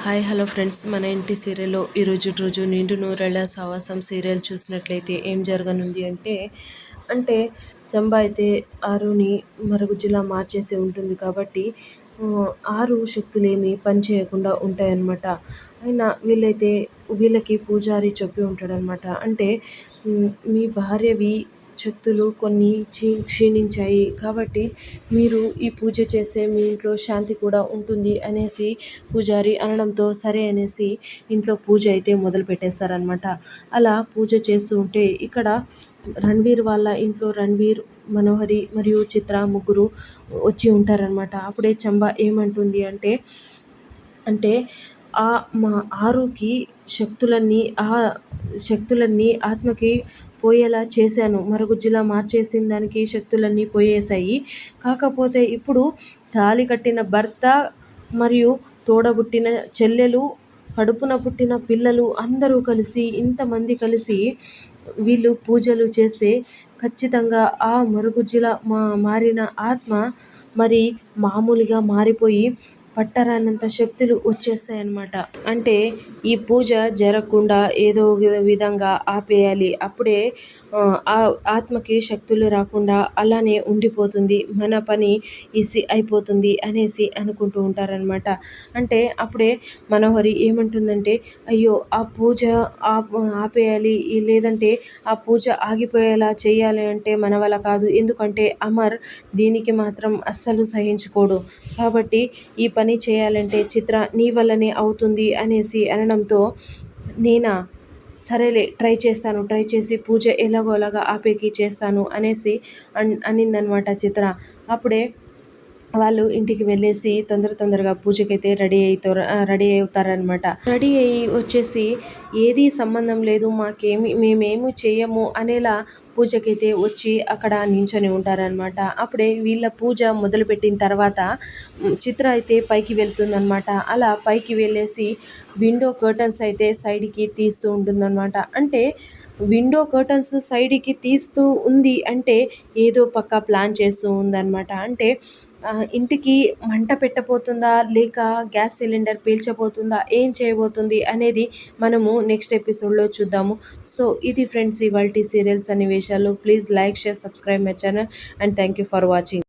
Hi hello friends, మన ఇంటి సీరియల్లో ఈరోజు రోజు నిండు నూరేళ్ల సావాసం సీరియల్ చూసినట్లయితే ఏం జరగనుంది అంటే చంబా అయితే ఆరుని మరుగుజ్జులా మార్చేసి ఉంటుంది కాబట్టి ఆరు శక్తులేమి పని చేయకుండా ఉంటాయన్నమాట. అయినా వీళ్ళకి పూజారి చెప్పి ఉంటాడనమాట. అంటే మీ భార్యవి శక్తులు కొన్ని క్షీణించాయి కాబట్టి మీరు ఈ పూజ చేస్తే మీ ఇంట్లో శాంతి కూడా ఉంటుంది అనేసి పూజారి అనడంతో సరే అనేసి ఇంట్లో పూజ అయితే మొదలు పెట్టేస్తారనమాట. అలా పూజ చేస్తూ ఉంటే ఇక్కడ రణ్వీర్ వాళ్ళ ఇంట్లో రణ్వీర్, మనోహరి మరియు చిత్ర ముగ్గురు వచ్చి ఉంటారనమాట. అప్పుడే చంబా ఏమంటుంది అంటే మా ఆరుకి శక్తులన్నీ ఆత్మకి పోయేలా చేశాను. మరుగుజ్జులా మార్చేసిన దానికి శక్తులన్నీ పోయేశాయి. కాకపోతే ఇప్పుడు తాళి కట్టిన భర్త మరియు తోడబుట్టిన చెల్లెలు, కడుపున పుట్టిన పిల్లలు అందరూ కలిసి, ఇంతమంది కలిసి వీళ్ళు పూజలు చేస్తే ఖచ్చితంగా ఆ మరుగుజ్జులా మారిన ఆత్మ మరి మామూలుగా మారిపోయి పట్టరానంత శక్తులు వచ్చేస్తాయన్నమాట. అంటే ఈ పూజ జరగకుండా ఏదో విధంగా ఆపేయాలి. అప్పుడే ఆ ఆత్మకి శక్తులు రాకుండా అలానే ఉండిపోతుంది, మన పని ఈజీ అయిపోతుంది అనేసి అనుకుంటూ ఉంటారనమాట. అంటే అప్పుడే మనోహరి ఏమంటుందంటే, అయ్యో ఆ పూజ ఆపేయాలి, లేదంటే ఆ పూజ ఆగిపోయేలా చేయాలి అంటే మన వల్ల కాదు. ఎందుకంటే అమర్ దీనికి మాత్రం అస్సలు సహించుకోడు. కాబట్టి ఈ పని చేయాలంటే చిత్ర నీ వల్లనే అవుతుంది అనేసి అనడంతో, నేనా సరేలే ట్రై చేసి పూజ ఎలాగోలాగా ఆపేకి చేస్తాను అనేసి అనిందనమాట చిత్ర. అప్పుడే వాళ్ళు ఇంటికి వెళ్ళేసి తొందరగా పూజకైతే రెడీ అవుతారనమాట. రెడీ అయ్యి వచ్చేసి ఏదీ సంబంధం లేదు, మేమేమి చేయము అనేలా పూజకైతే వచ్చి అక్కడ నించొని ఉంటారనమాట. అప్పుడే వీళ్ళ పూజ మొదలుపెట్టిన తర్వాత చిత్ర అయితే పైకి వెళ్తుందనమాట. అలా పైకి వెళ్ళేసి విండో కర్టన్స్ అయితే సైడ్కి తీస్తూ ఉంటుందన్నమాట. అంటే విండో కర్టన్స్ సైడ్కి తీస్తూ ఉంది అంటే ఏదో పక్కా ప్లాన్ చేస్తూ ఉందన్నమాట. అంటే ఇంటికి మంట పెట్టబోతుందా, లేక గ్యాస్ సిలిండర్ పేల్చబోతుందా, ఏం చేయబోతుంది అనేది మనము నెక్స్ట్ ఎపిసోడ్లో చూద్దాము. సో ఇది ఫ్రెండ్స్ ఇవాల్టి సీరియల్ సన్నివేశాలు. Please like, share, subscribe my channel and thank you for watching.